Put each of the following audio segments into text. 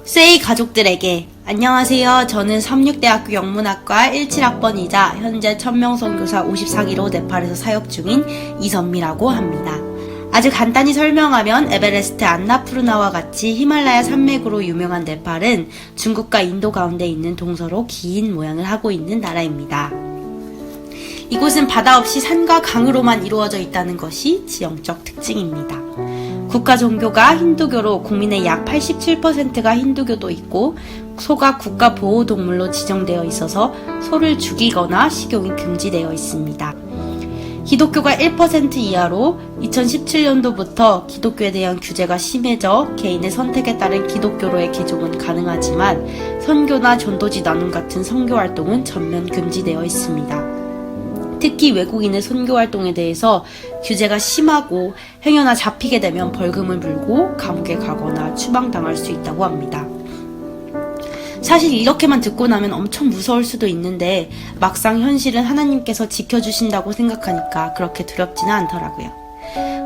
세이 가족들에게 안녕하세요. 저는 삼육대학교 영문학과 17학번이자 현재 천명 선교사 54기로 네팔에서 사역 중인 이선미라고 합니다. 아주 간단히 설명하면 에베레스트 안나푸르나와 같이 히말라야 산맥으로 유명한 네팔은 중국과 인도 가운데 있는 동서로 긴 모양을 하고 있는 나라입니다. 이곳은 바다 없이 산과 강으로만 이루어져 있다는 것이 지형적 특징입니다. 국가 종교가 힌두교로 국민의 약 87%가 힌두교도 있고 소가 국가 보호동물로 지정되어 있어서 소를 죽이거나 식용이 금지되어 있습니다. 기독교가 1% 이하로 2017년도부터 기독교에 대한 규제가 심해져 개인의 선택에 따른 기독교로의 개종은 가능하지만 선교나 전도지 나눔 같은 선교 활동은 전면 금지되어 있습니다. 특히 외국인의 선교 활동에 대해서 규제가 심하고 행여나 잡히게 되면 벌금을 물고 감옥에 가거나 추방당할 수 있다고 합니다. 사실 이렇게만 듣고 나면 엄청 무서울 수도 있는데 막상 현실은 하나님께서 지켜주신다고 생각하니까 그렇게 두렵지는 않더라고요.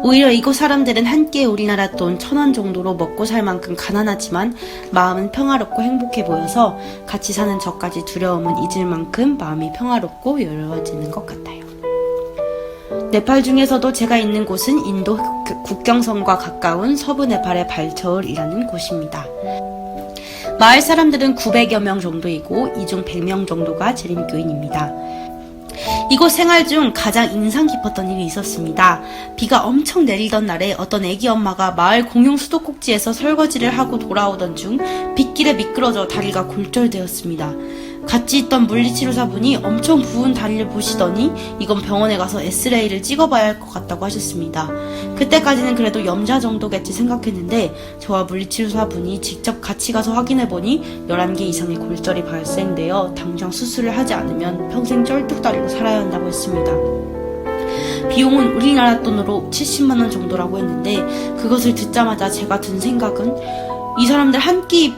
오히려 이곳 사람들은 한 끼에 우리나라 돈 1,000원 정도로 먹고 살 만큼 가난하지만 마음은 평화롭고 행복해 보여서 같이 사는 저까지 두려움은 잊을 만큼 마음이 평화롭고 여유로워지는 것 같아요. 네팔 중에서도 제가 있는 곳은 인도 국경선과 가까운 서부 네팔의 발처울이라는 곳입니다. 마을 사람들은 900여 명 정도이고 이 중 100명 정도가 재림교인입니다. 이곳 생활 중 가장 인상 깊었던 일이 있었습니다. 비가 엄청 내리던 날에 어떤 애기 엄마가 마을 공용 수도꼭지에서 설거지를 하고 돌아오던 중 빗길에 미끄러져 다리가 골절되었습니다. 같이 있던 물리치료사분이 엄청 부은 다리를 보시더니 이건 병원에 가서 엑스레이를 찍어봐야 할 것 같다고 하셨습니다. 그때까지는 그래도 염좌 정도겠지 생각했는데 저와 물리치료사분이 직접 같이 가서 확인해보니 11개 이상의 골절이 발생되어 당장 수술을 하지 않으면 평생 쩔뚝다리로 살아야 한다고 했습니다. 비용은 우리나라 돈으로 70만 원 정도라고 했는데 그것을 듣자마자 제가 든 생각은 이 사람들 한 끼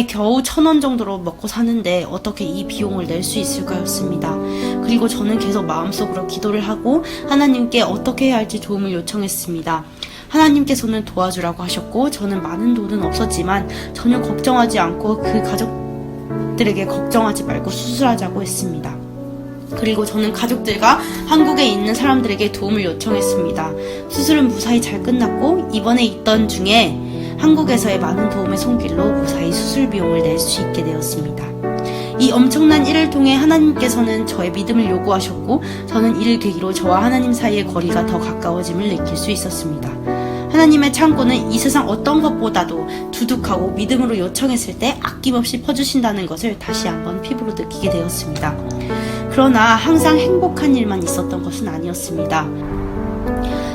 겨우 1,000원 정도로 먹고 사는데 어떻게 이 비용을 낼 수 있을까였습니다. 그리고 저는 계속 마음속으로 기도를 하고 하나님께 어떻게 해야 할지 도움을 요청했습니다. 하나님께서는 도와주라고 하셨고 저는 많은 돈은 없었지만 전혀 걱정하지 않고 그 가족들에게 걱정하지 말고 수술하자고 했습니다. 그리고 저는 가족들과 한국에 있는 사람들에게 도움을 요청했습니다. 수술은 무사히 잘 끝났고 입원해 있던 중에 한국에서의 많은 도움의 손길로 무사히 수술 비용을 낼 수 있게 되었습니다. 이 엄청난 일을 통해 하나님께서는 저의 믿음을 요구하셨고 저는 이를 계기로 저와 하나님 사이의 거리가 더 가까워짐을 느낄 수 있었습니다. 하나님의 창고는 이 세상 어떤 것보다도 두둑하고 믿음으로 요청했을 때 아낌없이 퍼주신다는 것을 다시 한번 피부로 느끼게 되었습니다. 그러나 항상 행복한 일만 있었던 것은 아니었습니다.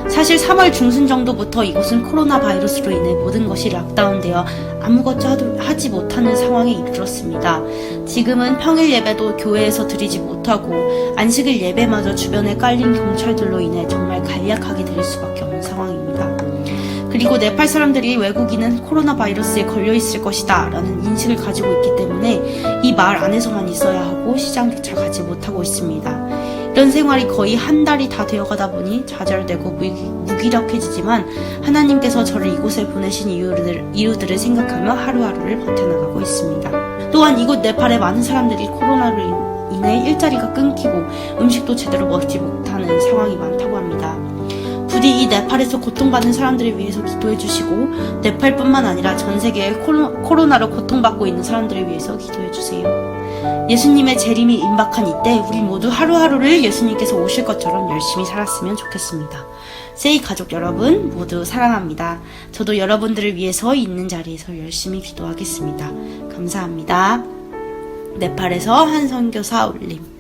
사실 3월 중순 정도부터 이곳은 코로나 바이러스로 인해 모든 것이 락다운되어 아무것도 하지 못하는 상황에 이르렀습니다. 지금은 평일 예배도 교회에서 드리지 못하고 안식일 예배마저 주변에 깔린 경찰들로 인해 정말 간략하게 드릴 수밖에 없는 상황입니다. 그리고 네팔 사람들이 외국인은 코로나 바이러스에 걸려있을 것이다 라는 인식을 가지고 있기 때문에 이 마을 안에서만 있어야 하고 시장조차 가지 못하고 있습니다. 이런 생활이 거의 한 달이 다 되어가다 보니 좌절되고 무기력해지지만 하나님께서 저를 이곳에 보내신 이유들을 생각하며 하루하루를 버텨나가고 있습니다. 또한 이곳 네팔의 많은 사람들이 코로나로 인해 일자리가 끊기고 음식도 제대로 먹지 못하는 상황이 많다고 합니다. 부디 이 네팔에서 고통받는 사람들을 위해서 기도해 주시고 네팔뿐만 아니라 전 세계에 코로나로 고통받고 있는 사람들을 위해서 기도해 주세요. 예수님의 재림이 임박한 이때 우리 모두 하루하루를 예수님께서 오실 것처럼 열심히 살았으면 좋겠습니다. 세이 가족 여러분 모두 사랑합니다. 저도 여러분들을 위해서 있는 자리에서 열심히 기도하겠습니다. 감사합니다. 네팔에서 한 선교사 올림.